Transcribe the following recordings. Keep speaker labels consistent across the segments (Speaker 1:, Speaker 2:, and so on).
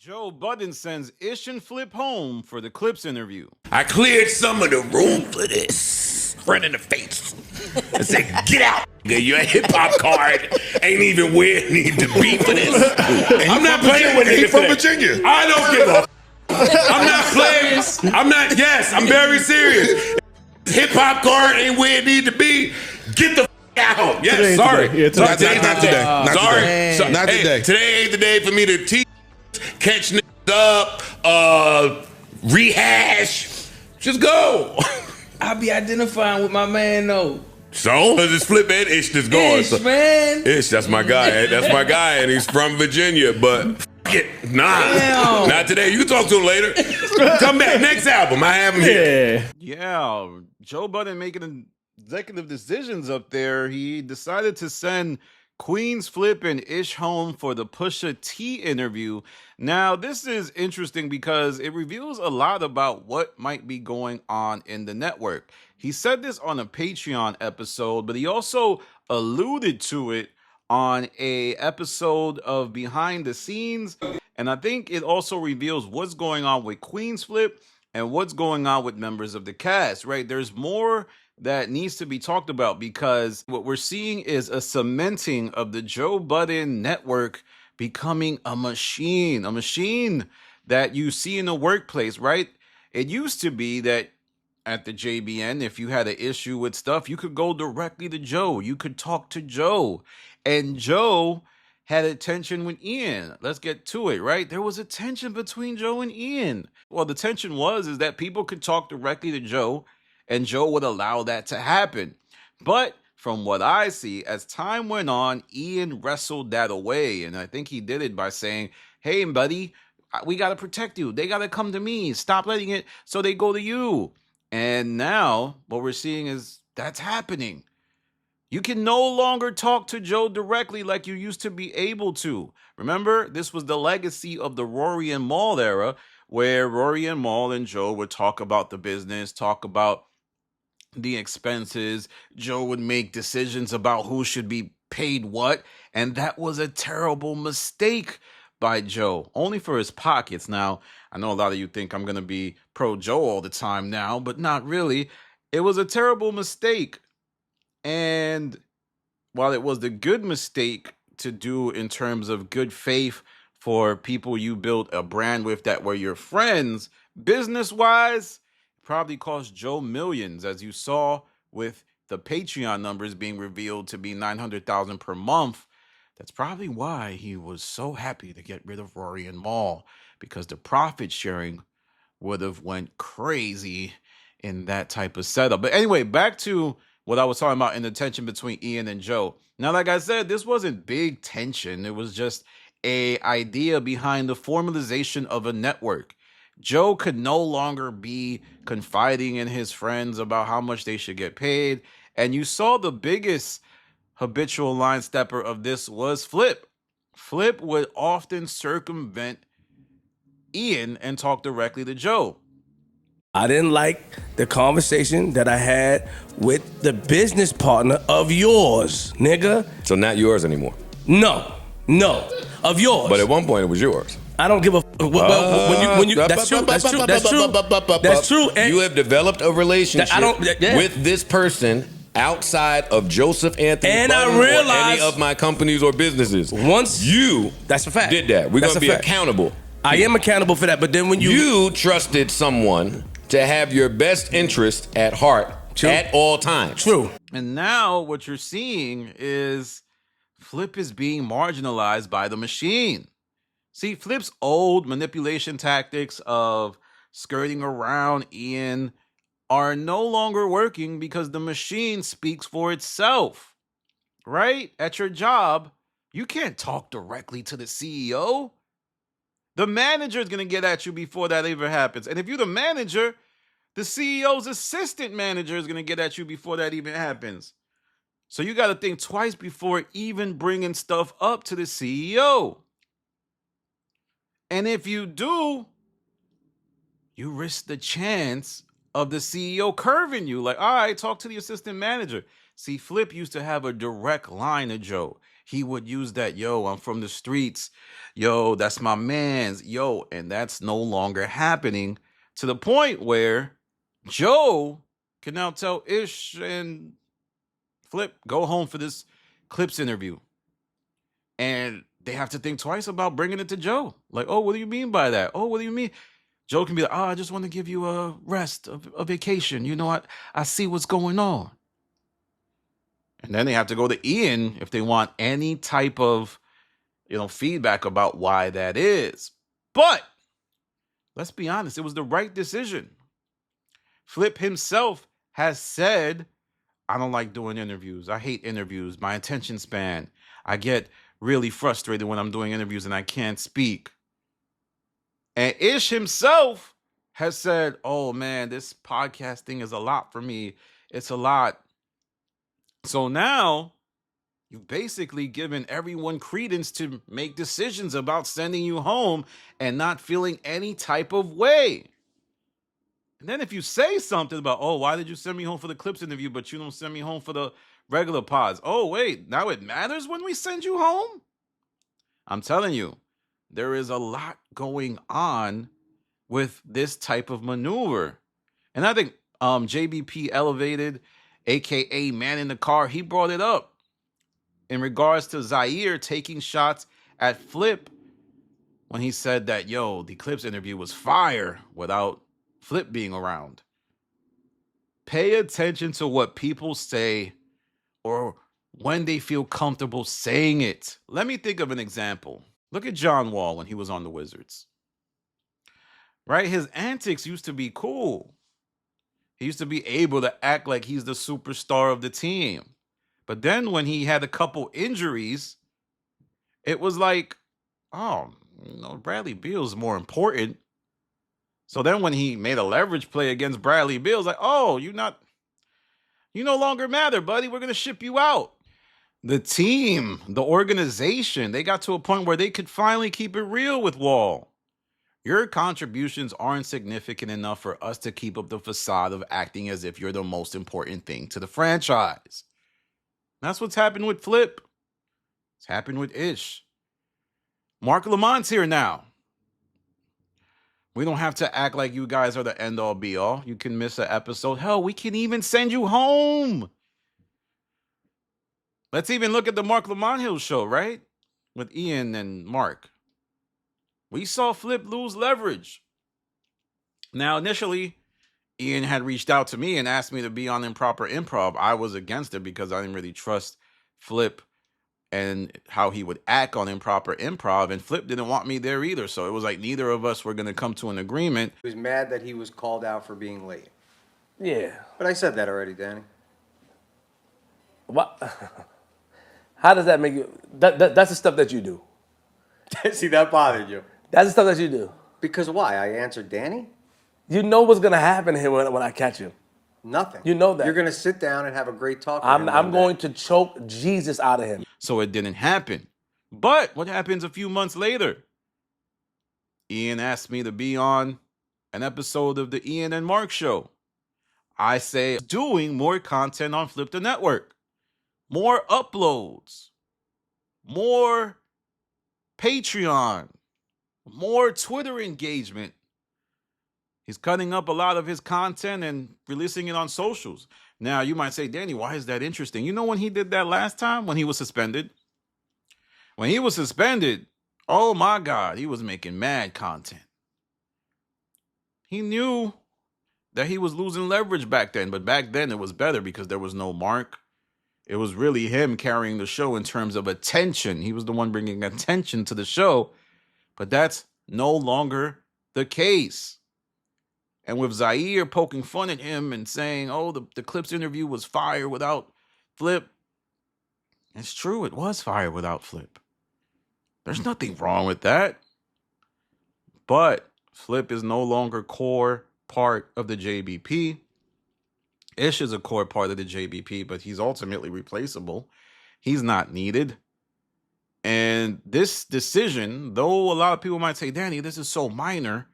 Speaker 1: Joe Budden sends Ish and Flip home for the Clipse interview.
Speaker 2: I cleared some of the room for this. Friend in the face. I said, get out. Your hip-hop card ain't even where it need to be for this. I'm not playing with it.
Speaker 3: He's from Virginia.
Speaker 2: I don't give a I'm not playing. I'm very serious. Hip-hop card ain't where it need to be. Get the out. Yes, sorry.
Speaker 3: Not today. Not today.
Speaker 2: Today ain't the day for me to teach, catch niggas up, rehash. Just go.
Speaker 4: I be identifying with my man though.
Speaker 2: So? Just flip it. Ish just going.
Speaker 4: Ish, man.
Speaker 2: Ish, that's my guy. That's my guy, and he's from Virginia, but f it. Nah.
Speaker 4: Damn.
Speaker 2: Not today. You can talk to him later. Come back. Next album. I have him here.
Speaker 1: Yeah, Joe Budden making executive decisions up there. He decided to send Queenzflip and Ish home for the Pusha T interview. Now, this is interesting because it reveals a lot about what might be going on in the network. He said this on a Patreon episode, but he also alluded to it on a episode of Behind the Scenes. And I think it also reveals what's going on with Queenzflip and what's going on with members of the cast, right? There's more that needs to be talked about because what we're seeing is a cementing of the Joe Budden network becoming a machine that you see in the workplace, right? It used to be that at the JBN, if you had an issue with stuff, you could go directly to Joe. You could talk to Joe. And Joe had a tension with Ian. Let's get to it, right? There was a tension between Joe and Ian. Well, the tension is that people could talk directly to Joe, and Joe would allow that to happen. But from what I see, as time went on, Ian wrestled that away. And I think he did it by saying, hey, buddy, we got to protect you. They got to come to me. Stop letting it so they go to you. And now what we're seeing is that's happening. You can no longer talk to Joe directly like you used to be able to. Remember, this was the legacy of the Rory and Mal era, where Rory and Mal and Joe would talk about the business, talk about the expenses. Joe would make decisions about who should be paid what. And that was a terrible mistake by Joe, only for his pockets. Now, I know a lot of you think I'm going to be pro Joe all the time now, but not really. It was a terrible mistake. And while it was the good mistake to do in terms of good faith for people you built a brand with that were your friends, business-wise, probably cost Joe millions, as you saw with the Patreon numbers being revealed to be 900,000 per month. That's probably why he was so happy to get rid of Rory and Mal, because the profit sharing would have went crazy in that type of setup. But anyway, back to what I was talking about in the tension between Ian and Joe. Now, like I said, this wasn't big tension. It was just an idea behind the formalization of a network. Joe could no longer be confiding in his friends about how much they should get paid. And you saw the biggest habitual line stepper of this was Flip. Flip would often circumvent Ian and talk directly to Joe.
Speaker 4: I didn't like the conversation that I had with the business partner of yours, nigga.
Speaker 2: So not yours anymore.
Speaker 4: No, of yours.
Speaker 2: But at one point it was yours.
Speaker 4: I don't give a. When you that's true. And
Speaker 2: you have developed a relationship with this person outside of Joseph Anthony
Speaker 4: and
Speaker 2: Budden
Speaker 4: I realized
Speaker 2: or any of my companies or businesses.
Speaker 4: Once
Speaker 2: you
Speaker 4: that's a fact.
Speaker 2: Did that. We're going to be accountable.
Speaker 4: I am accountable for that, but then when
Speaker 2: you trusted someone to have your best interest at heart at all times.
Speaker 4: True.
Speaker 1: And now what you're seeing is Flip is being marginalized by the machine. See, Flip's old manipulation tactics of skirting around Ian are no longer working because the machine speaks for itself, right? At your job, you can't talk directly to the CEO. The manager is going to get at you before that ever happens. And if you're the manager, the CEO's assistant manager is going to get at you before that even happens. So you got to think twice before even bringing stuff up to the CEO. And if you do, you risk the chance of the CEO curving you. Like, all right, talk to the assistant manager. See, Flip used to have a direct line to Joe. he would use that, yo, I'm from the streets, yo, that's my man's, yo, and that's no longer happening, to the point where Joe can now tell Ish and Flip, go home for this Clipse interview. And they have to think twice about bringing it to Joe. Like, oh, what do you mean by that? Oh, what do you mean? Joe can be like, oh, I just want to give you a rest, a vacation. You know what? I see what's going on. And then they have to go to Ian if they want any type of, feedback about why that is. But let's be honest, it was the right decision. Flip himself has said, I don't like doing interviews. I hate interviews. My attention span. I get really frustrated when I'm doing interviews and I can't speak. And Ish himself has said, oh man, this podcast thing is a lot for me. It's a lot. So now you've basically given everyone credence to make decisions about sending you home and not feeling any type of way. And then if you say something about, oh, why did you send me home for the Clipse interview, but you don't send me home for the regular pods? Oh, wait, now it matters when we send you home? I'm telling you, there is a lot going on with this type of maneuver. And I think JBP Elevated, a.k.a. Man in the Car, he brought it up in regards to Zaire taking shots at Flip when he said that, yo, the Clipse interview was fire without Flip being around. Pay attention to what people say or when they feel comfortable saying it. Let me think of an example. Look at John Wall when he was on the Wizards. Right? His antics used to be cool. He used to be able to act like he's the superstar of the team. But then when he had a couple injuries, it was like, oh, Bradley Beal's more important. So then when he made a leverage play against Bradley Beal, like, oh, you no longer matter, buddy. We're going to ship you out. The team, the organization, they got to a point where they could finally keep it real with Wall. Your contributions aren't significant enough for us to keep up the facade of acting as if you're the most important thing to the franchise. That's what's happened with Flip. It's happened with Ish. Mark Lamont's here now. We don't have to act like you guys are the end-all be-all. You can miss an episode. Hell, we can even send you home. Let's even look at the Mark Lamont Hill show, right? With Ian and Mark. We saw Flip lose leverage. Now, initially, Ian had reached out to me and asked me to be on Improper Improv. I was against it because I didn't really trust Flip and how he would act on Improper Improv, and Flip didn't want me there either. So it was like neither of us were going to come to an agreement.
Speaker 5: He was mad that he was called out for being late.
Speaker 4: Yeah.
Speaker 5: But I said that already, Danny.
Speaker 4: What? How does that make you? That's the stuff that you do.
Speaker 5: See, that bothered you.
Speaker 4: That's the stuff that you do.
Speaker 5: Because why? I answered Danny?
Speaker 4: You know what's gonna happen to him when I catch him.
Speaker 5: Nothing.
Speaker 4: You know that.
Speaker 5: You're going to sit down and have a great talk with him.
Speaker 4: I'm going to choke Jesus out of him.
Speaker 1: So it didn't happen. But what happens a few months later? Ian asked me to be on an episode of the Ian and Mark show. I say doing more content on Flip the Network. More uploads. More Patreon. More Twitter engagement. He's cutting up a lot of his content and releasing it on socials. Now, you might say, Danny, why is that interesting? You know when he did that last time? When he was suspended? When he was suspended, oh my God, he was making mad content. He knew that he was losing leverage back then, but back then it was better because there was no Mark. It was really him carrying the show in terms of attention. He was the one bringing attention to the show, but that's no longer the case. And with Zaire poking fun at him and saying, oh, the Clipse interview was fire without Flip. It's true, it was fire without Flip. There's nothing wrong with that. But Flip is no longer core part of the JBP. Ish is a core part of the JBP, but he's ultimately replaceable. He's not needed. And this decision, though a lot of people might say, Danny, this is so minor,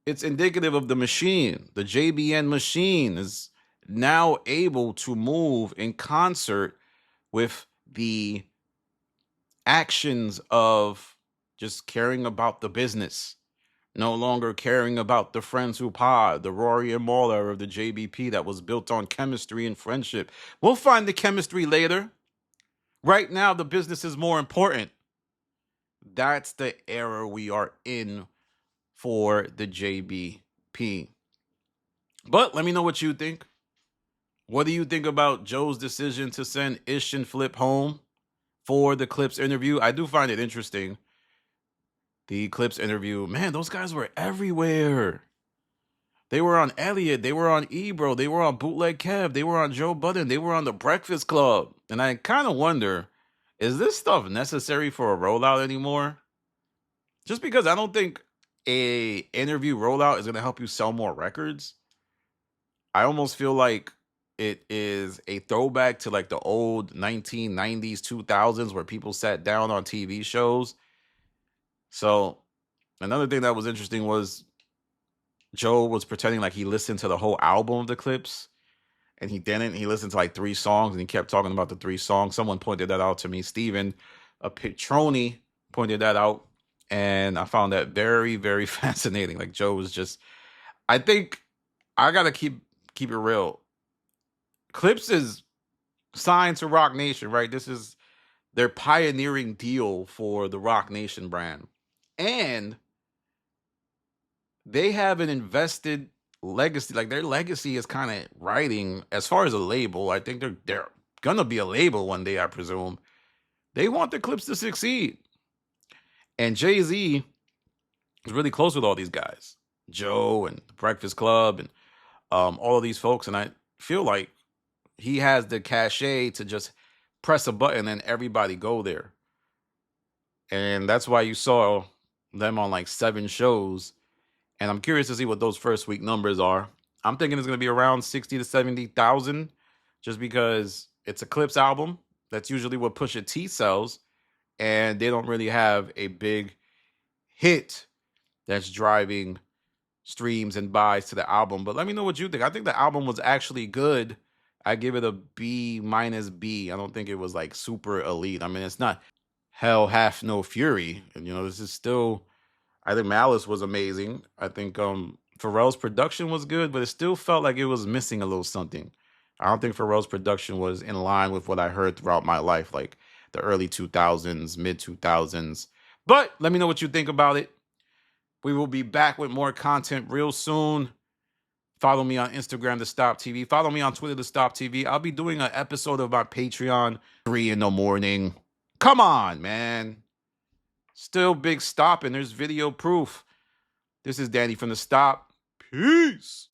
Speaker 1: it's indicative of the machine. The JBN machine is now able to move in concert with the actions of just caring about the business, no longer caring about the friends who pod, the Rory and Mauler of the JBP that was built on chemistry and friendship. We'll find the chemistry later. Right now, the business is more important. That's the era we are in for the JBP. But let me know what you think. What do you think about Joe's decision to send Ish and Flip home for the Clipse interview? I do find it interesting. The Clipse interview, man, those guys were everywhere. They were on Elliot. They were on Ebro. They were on Bootleg Kev. They were on Joe Budden. They were on The Breakfast Club. And I kind of wonder, is this stuff necessary for a rollout anymore? Just because I don't think a interview rollout is going to help you sell more records. I almost feel like it is a throwback to like the old 1990s, 2000s where people sat down on TV shows. So another thing that was interesting was Joe was pretending like he listened to the whole album of the Clipse, and he didn't. He listened to like 3 songs, and he kept talking about the 3 songs. Someone pointed that out to me. Steven, a Petroni, pointed that out, and I found that very, very fascinating. Like Joe was just, I think I gotta keep it real. Clipse is signed to Rock Nation, right? This is their pioneering deal for the Rock Nation brand. And they have an invested legacy. Like their legacy is kind of writing as far as a label. I think they're gonna be a label one day, I presume. They want the Clipse to succeed. And Jay-Z is really close with all these guys. Joe and the Breakfast Club and all of these folks. And I feel like he has the cachet to just press a button and everybody go there. And that's why you saw them on like 7 shows. And I'm curious to see what those first week numbers are. I'm thinking it's going to be around 60 to 70,000 just because it's a Clipse album. That's usually what Pusha T sells. And they don't really have a big hit that's driving streams and buys to the album. But let me know what you think. I think the album was actually good. I give it a B minus B. I don't think it was like super elite. I mean, it's not Hell Hath No Fury. And, you know, this is still, I think Malice was amazing. I think Pharrell's production was good, but it still felt like it was missing a little something. I don't think Pharrell's production was in line with what I heard throughout my life, like the early 2000s, mid 2000s. But let me know what you think about it. We will be back with more content real soon. Follow me on Instagram, The Stop TV. Follow me on Twitter, The Stop TV. I'll be doing an episode of my Patreon 3 in the morning. Come on, man. Still big stopping. There's video proof. This is Danny from The Stop. Peace.